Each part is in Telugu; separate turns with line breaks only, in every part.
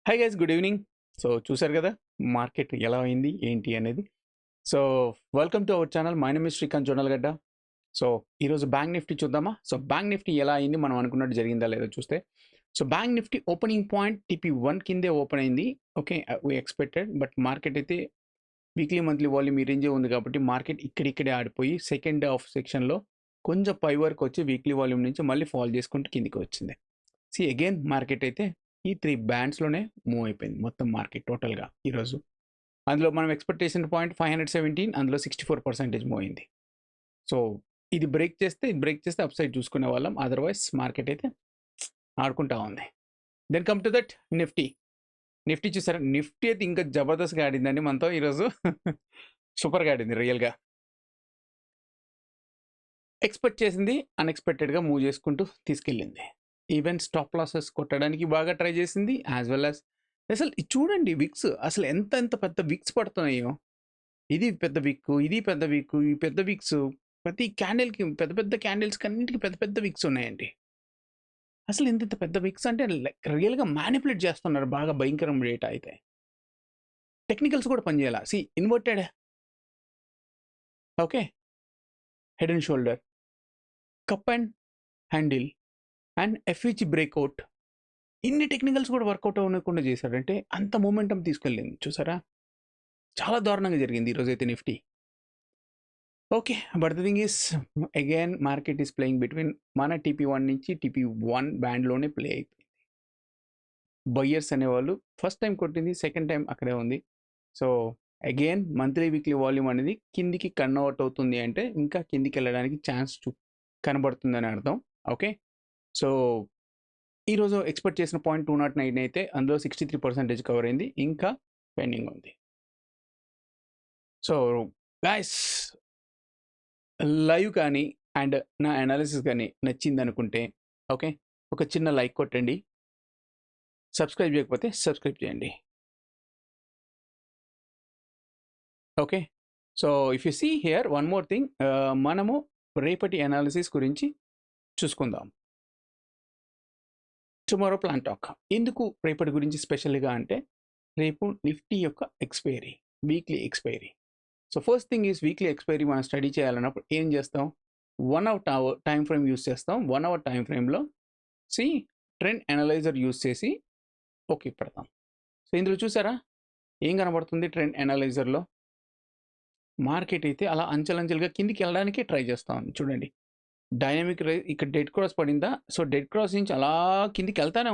Hi guys, good evening. So చూసారు కదా మార్కెట్ ఎలా అయింది ఏంటి అనేది. So welcome to our channel. My name is Srikanth Jonnalagadda. So ఈరోజు బ్యాంక్ నిఫ్టీ చూద్దామా. సో బ్యాంక్ నిఫ్టీ ఎలా అయింది, మనం అనుకున్నట్టు జరిగిందా లేదో చూస్తే, so bank Nifty opening point TP1 కిందే ఓపెన్ అయింది. Okay, we expected. But market అయితే వీక్లీ మంత్లీ వాల్యూమ్ ఈ రేంజే ఉంది కాబట్టి మార్కెట్ ఇక్కడిక్కడే ఆడిపోయి సెకండ్ హాఫ్ సెక్షన్లో కొంచెం పై వరకు వచ్చి వీక్లీ వాల్యూమ్ నుంచి మళ్ళీ ఫాల్ చేసుకుంటూ కిందికి వచ్చింది. అగైన్ మార్కెట్ అయితే ఈ 3 బ్యాండ్స్లోనే మూవ్ అయిపోయింది మొత్తం మార్కెట్ టోటల్గా ఈరోజు. అందులో మనం ఎక్స్పెక్టేషన్ పాయింట్ 517, అందులో 64% మూవ్ అయింది. సో ఇది బ్రేక్ చేస్తే అప్ సైడ్ చూసుకునే వాళ్ళం. అదర్వైజ్ మార్కెట్ అయితే ఆడుకుంటా ఉంది. Then come to that Nifty చూసారా, నిఫ్టీ అయితే ఇంకా జబర్దస్త్గా ఆడిందండి మనతో ఈరోజు. సూపర్గా ఆడింది రియల్గా. ఎక్స్పెక్ట్ చేసింది అన్ఎక్స్పెక్టెడ్గా మూవ్ చేసుకుంటూ తీసుకెళ్ళింది. ఈవెన్ స్టాప్ లాసెస్ కొట్టడానికి బాగా ట్రై చేసింది, యాజ్ వెల్ యాజ్ అసలు చూడండి విక్స్ అసలు ఎంత పెద్ద విక్స్ పడుతున్నాయో. ఇది పెద్ద విక్కు, ఇది పెద్ద విక్కు, ఈ పెద్ద విక్స్ ప్రతి క్యాండిల్కి పెద్ద క్యాండిల్స్కి అన్నింటికి పెద్ద విక్స్ ఉన్నాయండి. అసలు ఇంత పెద్ద విక్స్ అంటే రియల్గా మ్యానిపులేట్ చేస్తున్నారు బాగా భయంకరం రేట్ అయితే. టెక్నికల్స్ కూడా పనిచేయాల. Inverted, okay, head and shoulder, cup and handle and FH breakout, ఇన్ని టెక్నికల్స్ కూడా వర్కౌట్ అవ్వకుండా చేశాడంటే అంత మూమెంటం తీసుకెళ్ళింది చూసారా. చాలా దారుణంగా జరిగింది ఈరోజైతే Nifty. Okay, but the thing is again market is playing between మన TP1 నుంచి TP1 బ్యాండ్లోనే ప్లే అయిపోయింది. బయ్యర్స్ అనేవాళ్ళు ఫస్ట్ టైం కొట్టింది, సెకండ్ టైం అక్కడే ఉంది. So again monthly weekly volume అనేది కిందికి కన్వర్ట్ అవుతుంది అంటే ఇంకా కిందికి వెళ్ళడానికి ఛాన్స్ కనబడుతుందని అర్థం. ఓకే, సో ఈరోజు ఎక్స్పెక్ట్ చేసిన పాయింట్ 209 అయితే అందులో 63% కవర్ అయింది, ఇంకా పెండింగ్ ఉంది. సో గైస్, లైవ్ కానీ అండ్ నా అనాలిసిస్ కానీ నచ్చింది అనుకుంటే ఓకే, ఒక చిన్న లైక్ కొట్టండి. సబ్స్క్రైబ్ చేయకపోతే సబ్స్క్రైబ్ చేయండి. Okay, so if you see here one more thing, మనము రేపటి అనాలిసిస్ గురించి చూసుకుందాం. Tomorrow plan talk. ఎందుకు రేపటి గురించి స్పెషల్గా అంటే రేపు నిఫ్టీ యొక్క expiry, weekly expiry. So first thing is weekly expiry మనం స్టడీ చేయాలన్నప్పుడు ఏం చేస్తాం, 1 అవర్ టైం ఫ్రేమ్ యూస్ చేస్తాం. 1 అవర్ టైం ఫ్రేమ్లో ట్రెండ్ అనలైజర్ యూస్ చేసి ఓకే పెడతాం. సో ఇందులో చూసారా ఏం కనబడుతుంది, ట్రెండ్ అనలైజర్లో మార్కెట్ అయితే అలా అంచెలంచెలుగా కిందికి వెళ్ళడానికి ట్రై చేస్తాం. చూడండి డైనమిక్ ఇక్కడ డెడ్ క్రాస్ పడిందా, సో డెడ్ క్రాస్ నుంచి అలా కిందికి వెళ్తానే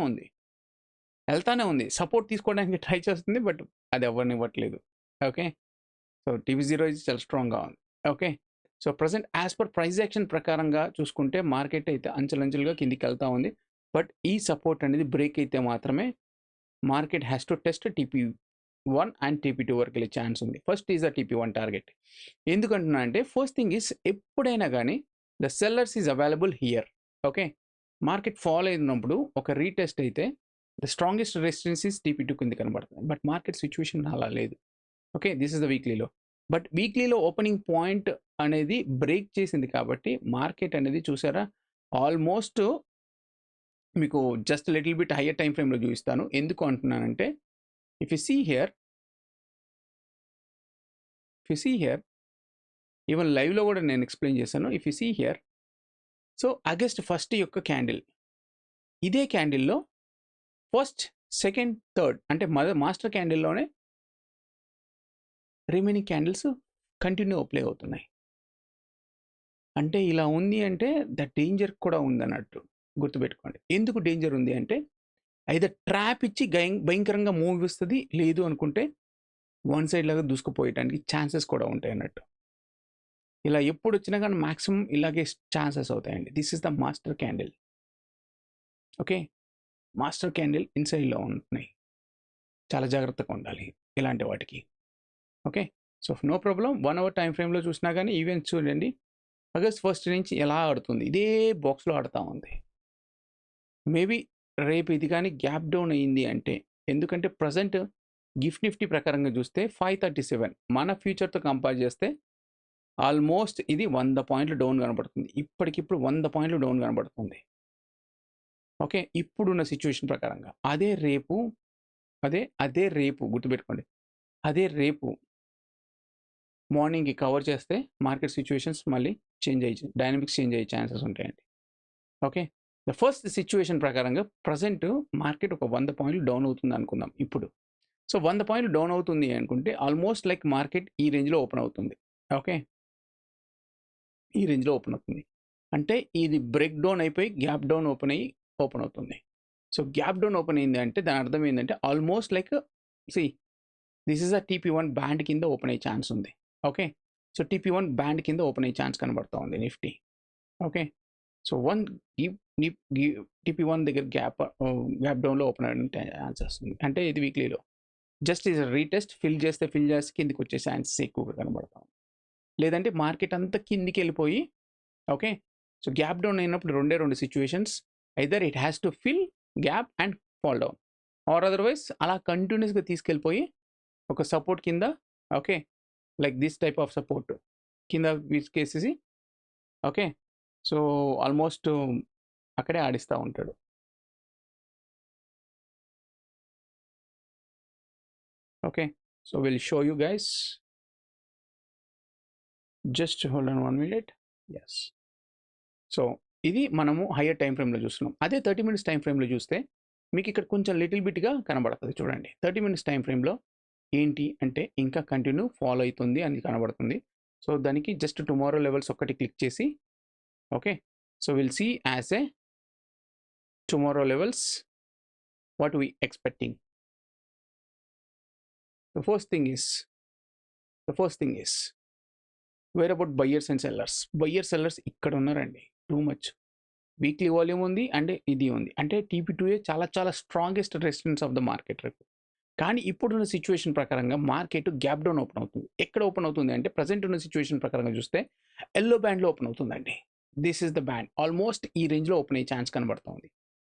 ఉంది. సపోర్ట్ తీసుకోవడానికి ట్రై చేస్తుంది, బట్ అది ఎవరిని ఇవ్వట్లేదు. ఓకే, సో TP0 చాలా స్ట్రాంగ్గా ఉంది. Okay, so present as per price action ప్రకారంగా చూసుకుంటే మార్కెట్ అయితే అంచెలంచెలుగా కిందికి వెళ్తూ ఉంది. బట్ ఈ సపోర్ట్ అనేది బ్రేక్ అయితే మాత్రమే market has to test TP1 and TP2 వరకు వెళ్ళే ఛాన్స్ ఉంది. First is the TP1 target. ఎందుకంటున్నా అంటే ఫస్ట్ థింగ్ ఈజ్ ఎప్పుడైనా కానీ the sellers is available here. Okay, market fall అయినప్పుడు ఒక రీటెస్ట్ అయితే the strongest resistance is TP2 కింద కనబడుతుంది. బట్ మార్కెట్ సిచ్యువేషన్ అలా లేదు. ఓకే, దిస్ ఇస్ ద వీక్లీలో. బట్ వీక్లీలో ఓపెనింగ్ పాయింట్ అనేది బ్రేక్ చేసింది కాబట్టి మార్కెట్ అనేది చూసారా ఆల్మోస్ట్ మీకు just little bit higher time ఫ్రేమ్లో చూపిస్తాను. ఎందుకు అంటున్నానంటే if you see here even లైవ్లో కూడా నేను ఎక్స్ప్లెయిన్ చేశాను. If you see here, so August 1 యొక్క క్యాండిల్, ఇదే క్యాండిల్లో ఫస్ట్, సెకండ్, థర్డ్ అంటే మాస్టర్ క్యాండిల్లోనే రిమైనింగ్ క్యాండిల్స్ కంటిన్యూ ప్లే అవుతున్నాయి. అంటే ఇలా ఉంది అంటే ద డేంజర్ కూడా ఉందన్నట్టు గుర్తుపెట్టుకోండి. ఎందుకు డేంజర్ ఉంది అంటే అయితే ట్రాప్ ఇచ్చి భయంకరంగా మూవ్ ఇస్తుంది, లేదు అనుకుంటే వన్ సైడ్ లాగా దూసుకుపోయడానికి ఛాన్సెస్ కూడా ఉంటాయి అన్నట్టు. ఇలా ఎప్పుడు వచ్చినా కానీ మ్యాక్సిమం ఇలాగే ఛాన్సెస్ అవుతాయండి. This is the master candle. Okay, master candle ఇన్సైడ్లో ఉంటున్నాయి, చాలా జాగ్రత్తగా ఉండాలి ఇలాంటి వాటికి. Okay, so no problem. 1 hour time ఫ్రేమ్లో చూసినా కానీ ఈవెంట్ చూడండి ఆగస్ట్ 1 నుంచి ఎలా ఆడుతుంది, ఇదే బాక్స్లో ఆడుతూ ఉంది. మేబీ రేపు ఇది కానీ గ్యాప్ డౌన్ అయ్యింది అంటే, ఎందుకంటే ప్రజెంట్ గిఫ్ట్ నిఫ్టీ ప్రకారంగా చూస్తే 537 మన ఫ్యూచర్తో కంపేర్ చేస్తే ఆల్మోస్ట్ ఇది 100 పాయింట్లు డౌన్ కనబడుతుంది. ఇప్పటికిప్పుడు 100 పాయింట్లు డౌన్ కనబడుతుంది. ఓకే, ఇప్పుడున్న సిచ్యువేషన్ ప్రకారంగా. అదే రేపు అదే రేపు గుర్తుపెట్టుకోండి, అదే రేపు మార్నింగ్కి కవర్ చేస్తే మార్కెట్ సిచ్యువేషన్స్ మళ్ళీ డైనమిక్స్ చేంజ్ అయ్యే ఛాన్సెస్ ఉంటాయండి. ఓకే, ద ఫస్ట్ సిచ్యువేషన్ ప్రకారంగా ప్రజెంట్ మార్కెట్ ఒక 100 పాయింట్లు డౌన్ అవుతుంది అనుకుందాం ఇప్పుడు. సో 100 పాయింట్లు డౌన్ అవుతుంది అనుకుంటే ఆల్మోస్ట్ లైక్ మార్కెట్ ఈ రేంజ్లో ఓపెన్ అవుతుంది. ఓకే, ఈ రేంజ్లో ఓపెన్ అవుతుంది అంటే ఇది బ్రేక్ డౌన్ అయిపోయి గ్యాప్ డౌన్ ఓపెన్ అవుతుంది. సో గ్యాప్ డౌన్ ఓపెన్ అయింది అంటే దాని అర్థం ఏంటంటే almost like this is a TP1 band కింద ఓపెన్ అయ్యే ఛాన్స్ ఉంది. ఓకే, సో TP1 బ్యాండ్ కింద ఓపెన్ అయ్యే ఛాన్స్ కనబడుతూ ఉంది నిఫ్టీ. ఓకే, సో TP1 దగ్గర గ్యాప్ డౌన్లో ఓపెన్ అయ్యే ఛాన్స్ వస్తుంది అంటే ఇది వీక్లీలో జస్ట్ ఇది రీటెస్ట్ ఫిల్ చేస్తే కిందికి వచ్చే ఛాన్సెస్ ఎక్కువగా కనబడతాం. లేదంటే మార్కెట్ అంతా కిందికి వెళ్ళిపోయి ఓకే, సో గ్యాప్ డౌన్ అయినప్పుడు రెండు situations, either it has to fill gap and fall down, or otherwise అలా కంటిన్యూస్గా తీసుకెళ్ళిపోయి ఒక సపోర్ట్ కింద okay like this type of support కింద కేసేసి ఓకే, సో ఆల్మోస్ట్ అక్కడే ఆడిస్తూ ఉంటాడు. Okay, so will show you guys, just hold on 1 minute. Yes, so ఇది మనము హయ్యర్ టైం ఫ్రేమ్లో చూస్తున్నాం. అదే 30 minutes టైం ఫ్రేమ్లో చూస్తే మీకు ఇక్కడ కొంచెం లిటిల్ బిట్గా కనబడుతుంది చూడండి. 30 minutes టైం ఫ్రేమ్లో ఏంటి అంటే ఇంకా కంటిన్యూ ఫాలో అవుతుంది అని కనబడుతుంది. సో దానికి జస్ట్ టుమారో లెవెల్స్ ఒక్కటి క్లిక్ చేసి okay, so will see as a tomorrow levels what we expecting. The first thing is where about buyers and sellers. Sellers ఇక్కడ ఉన్నారండి, టూ మచ్. వీక్లీ వాల్యూమ్ ఉంది అండ్ ఇది ఉంది అంటే TP2 చాలా చాలా strongest resistance of the market రేపు. కానీ ఇప్పుడున్న సిచ్యువేషన్ ప్రకారంగా మార్కెట్ గ్యాప్ డౌన్ ఓపెన్ అవుతుంది. ఎక్కడ ఓపెన్ అవుతుంది అంటే ప్రజెంట్ ఉన్న సిచ్యువేషన్ ప్రకారంగా చూస్తే ఎల్లో బ్యాండ్లో ఓపెన్ అవుతుందండి. This is the band, almost ఈ రేంజ్లో ఓపెన్ అయ్యే ఛాన్స్ కనబడుతుంది.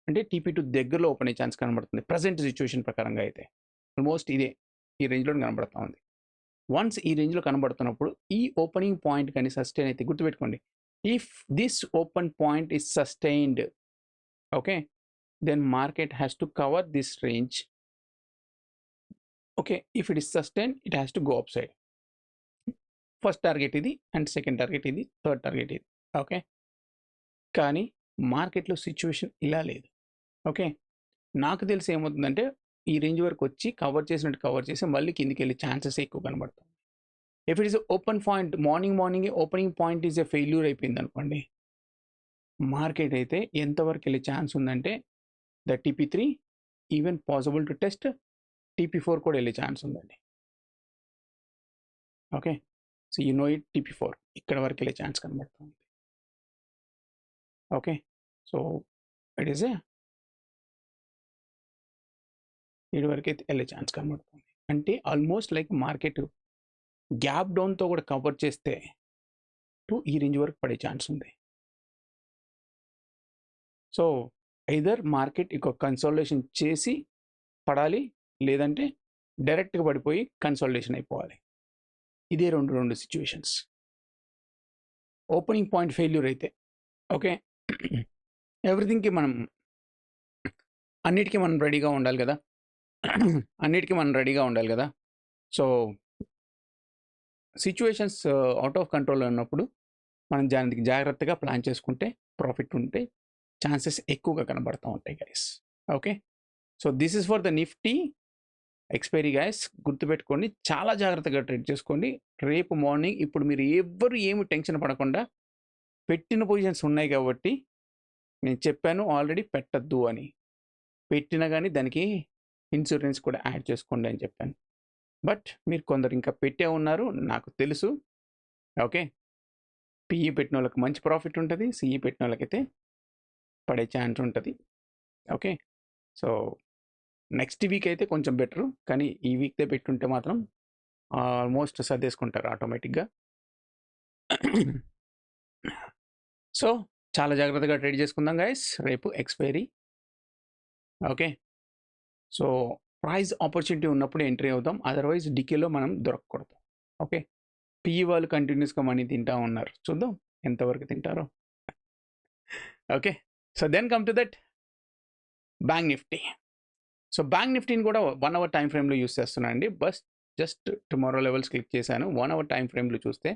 అంటే TP2 దగ్గరలో ఓపెన్ అయ్యే ఛాన్స్ కనబడుతుంది ప్రజెంట్ సిచ్యువేషన్ ప్రకారంగా అయితే. ఆల్మోస్ట్ ఈ రేంజ్లో కనబడుతూ ఉంది. వన్స్ ఈ రేంజ్లో కనబడుతున్నప్పుడు ఈ ఓపెనింగ్ పాయింట్ కానీ సస్టైన్ అయితే గుర్తుపెట్టుకోండి, if this open point is sustained okay, then market has to cover this range. Okay, if it is sustain it has to go up side. First target ఇది అండ్ సెకండ్ టార్గెట్ ఇది, థర్డ్ టార్గెట్ ఇది. ఓకే, కానీ మార్కెట్లో సిచ్యువేషన్ ఇలా లేదు. ఓకే, నాకు తెలిసి ఏమవుతుందంటే ఈ రేంజ్ వరకు వచ్చి కవర్ చేసి మళ్ళీ కిందికి వెళ్ళే ఛాన్సెస్ ఎక్కువ కనబడుతుంది. If it is open point morning opening point is a failure అయిపోయింది అనుకోండి, మార్కెట్ అయితే ఎంతవరకు వెళ్ళే ఛాన్స్ ఉందంటే the TP3 even possible to test TP4 కూడా వెళ్ళే ఛాన్స్ ఉందండి. Okay, so you know it, TP4 ఇక్కడ వరకు వెళ్ళే ఛాన్స్ కనబడుతుంది. ఓకే, సో ఇట్ ఈస్ ఇది వరకు అయితే వెళ్ళే ఛాన్స్ కనబడుతుంది. అంటే ఆల్మోస్ట్ లైక్ మార్కెట్ గ్యాప్ డౌన్తో కూడా కవర్ చేస్తే ఈ రేంజ్ వరకు పడే ఛాన్స్ ఉంది. సో ఐదర్ మార్కెట్ ఇక కన్సాలిడేషన్ చేసి పడాలి, లేదంటే డైరెక్ట్గా పడిపోయి కన్సాలిడేషన్ అయిపోవాలి. ఇదే రెండు సిచ్యువేషన్స్. ఓపెనింగ్ పాయింట్ ఫెయిల్యూర్ అయితే ఓకే, ఎవ్రీథింగ్కి అన్నిటికీ మనం రెడీగా ఉండాలి కదా. So situations out of control ఉన్నప్పుడు మనం దానికి జాగ్రత్తగా ప్లాన్ చేసుకుంటే ప్రాఫిట్ ఉంటే ఛాన్సెస్ ఎక్కువగా కనబడుతూ ఉంటాయి guys. Okay, so this is for the Nifty expiry guys. గుర్తుపెట్టుకోండి, చాలా జాగ్రత్తగా ట్రేడ్ చేసుకోండి. రేపు మార్నింగ్ ఇప్పుడు మీరు ఏమి టెన్షన్ పడకుండా పెట్టిన పొజిషన్స్ ఉన్నాయి కాబట్టి నేను చెప్పాను ఆల్రెడీ పెట్టద్దు అని. పెట్టినా కానీ దానికి ఇన్సూరెన్స్ కూడా యాడ్ చేసుకోండి అని చెప్పాను. బట్ మీరు కొందరు ఇంకా పెట్టే ఉన్నారు, నాకు తెలుసు. ఓకే, PE పెట్టిన వాళ్ళకి మంచి ప్రాఫిట్ ఉంటుంది, CE పెట్టిన వాళ్ళకైతే పడే ఛాన్స్ ఉంటుంది. ఓకే, సో నెక్స్ట్ వీక్ అయితే కొంచెం బెటరు, కానీ ఈ వీక్తే పెట్టుంటే మాత్రం ఆల్మోస్ట్ సర్దేసుకుంటారు ఆటోమేటిక్గా. సో చాలా జాగ్రత్తగా ట్రేడ్ చేసుకుందాం గైస్, రేపు expiry. Okay, so price opportunity ఉన్నప్పుడు ఎంట్రీ అవుతాం, అదర్వైజ్ డికేలో మనం దొరకకూడదు. ఓకే, PE వాళ్ళు కంటిన్యూస్గా మనీ తింటూ ఉన్నారు, చూద్దాం ఎంతవరకు తింటారో. Okay, so then come to that bank Nifty. So bank నిఫ్టీని కూడా 1 అవర్ టైం ఫ్రేమ్లో యూస్ చేస్తున్నాను అండి. జస్ట్ టుమారో లెవెల్స్ క్లిక్ చేశాను. 1 అవర్ టైం ఫ్రేమ్లో చూస్తే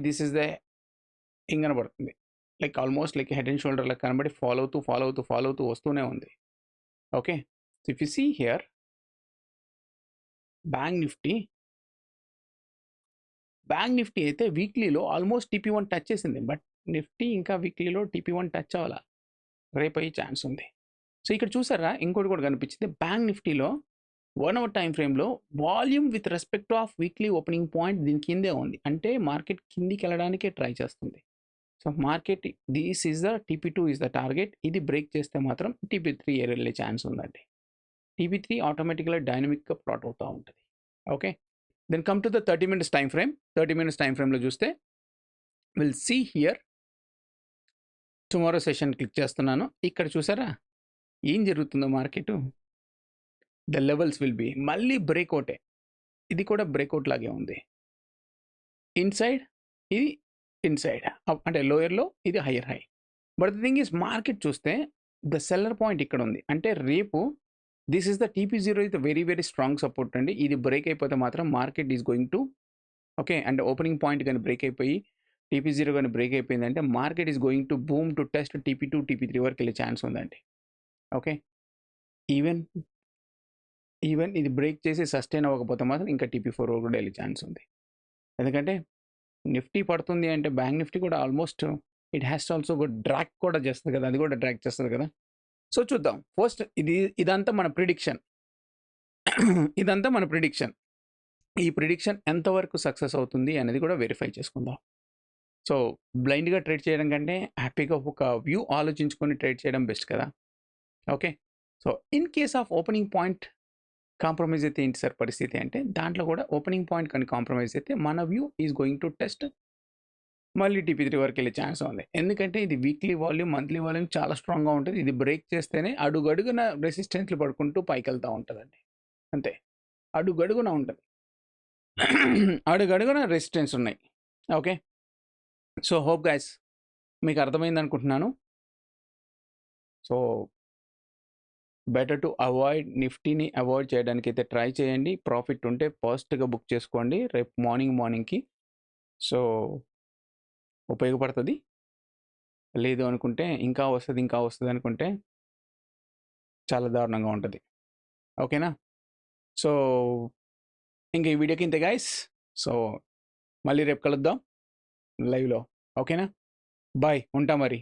దిస్ ఇస్ ద కనబడుతుంది. Like almost like head and shoulder లాగా కనబడి ఫాలో అవుతూ వస్తూనే ఉంది. Okay, so if you see here Bank Nifty అయితే వీక్లీలో ఆల్మోస్ట్ TP1 టచ్ చేసింది. బట్ నిఫ్టీ ఇంకా వీక్లీలో TP1 టచ్ అవ్వాల, రేపు అయ్యే ఛాన్స్ ఉంది. సో ఇక్కడ చూసారా, ఇంకోటి కూడా కనిపించింది. బ్యాంక్ నిఫ్టీలో 1 అవర్ టైం ఫ్రేమ్లో volume with respect of weekly opening point దీని కిందే ఉంది. అంటే మార్కెట్ కిందికి వెళ్ళడానికే ట్రై చేస్తుంది. So market this is the TP2 is the target. ఇది బ్రేక్ చేస్తే మాత్రం TP3 వెళ్ళే ఛాన్స్ ఉందండి. TP3 ఆటోమేటిక్గా డైనమిక్గా ప్లాట్ అవుతూ ఉంటుంది. Okay, then come to the 30 minutes time frame. 30 minutes time ఫ్రేమ్లో చూస్తే will see here tomorrow session click చేస్తున్నాను. ఇక్కడ చూసారా ఏం జరుగుతుందో market. The levels will be మళ్ళీ బ్రేక్అవుటే. ఇది కూడా బ్రేక్అవుట్ లాగే ఉంది. ఇన్సైడ్ ఇది ఇన్సైడ్, అంటే లోయర్లో ఇది higher high. But the thing is market చూస్తే ద సెల్లర్ పాయింట్ ఇక్కడ ఉంది. అంటే రేపు this is the TP0 is the very very strong support అండి. ఇది బ్రేక్ అయిపోతే మాత్రం market is going to okay, అంటే ఓపెనింగ్ పాయింట్ కానీ బ్రేక్ అయిపోయి TP0 కానీ బ్రేక్ అయిపోయిందంటే market is going to boom to test TP2 TP3 వరకు వెళ్ళే ఛాన్స్ ఉందండి. ఓకే, ఈవెన్ ఇది బ్రేక్ చేసి సస్టైన్ అవ్వకపోతే మాత్రం ఇంకా TP4 కూడా వెళ్ళే ఛాన్స్ ఉంది. ఎందుకంటే నిఫ్టీ పడుతుంది అంటే బ్యాంక్ నిఫ్టీ కూడా almost it has also drag కూడా చేస్తుంది కదా, అది కూడా డ్రాక్ చేస్తుంది కదా. సో చూద్దాం. ఫస్ట్ ఇదంతా మన ప్రిడిక్షన్. ఈ ప్రిడిక్షన్ ఎంతవరకు సక్సెస్ అవుతుంది అనేది కూడా వెరిఫై చేసుకుందాం. సో బ్లైండ్గా ట్రేడ్ చేయడం కంటే హ్యాపీగా ఒక వ్యూ ఆలోచించుకొని ట్రేడ్ చేయడం బెస్ట్ కదా. Okay, so in case of opening point compromise అయితే ఏంటి సార్ పరిస్థితి అంటే, దాంట్లో కూడా ఓపెనింగ్ పాయింట్ కానీ కాంప్రమైజ్ అయితే మన view is going to test మళ్ళీ TP3 వరకు వెళ్ళే ఛాన్స్ ఉంది. ఎందుకంటే ఇది వీక్లీ వాల్యూమ్ మంత్లీ వాల్యూమ్ చాలా స్ట్రాంగ్గా ఉంటుంది. ఇది బ్రేక్ చేస్తేనే అడుగడుగున రెసిస్టెన్స్లు పడుకుంటూ పైకి వెళ్తూ ఉంటుందండి. అంతే, అడుగడుగున ఉంటుంది. అడుగడుగున రెసిస్టెన్స్ ఉన్నాయి. ఓకే, సో హోప్ గైస్ మీకు అర్థమైంది అనుకుంటున్నాను. సో బెటర్ టు అవాయిడ్ నిఫ్టీని అవాయిడ్ చేయడానికి అయితే ట్రై చేయండి. ప్రాఫిట్ ఉంటే ఫాస్ట్గా బుక్ చేసుకోండి రేపు మార్నింగ్కి. సో ఉపయోగపడుతుంది. లేదు అనుకుంటే ఇంకా వస్తుంది అనుకుంటే చాలా దారుణంగా ఉంటుంది. ఓకేనా, సో ఇంకా ఈ వీడియోకి ఇంతే గైస్. సో మళ్ళీ రేపు కలుద్దాం లైవ్లో. ఓకేనా, బాయ్, ఉంటా మరి.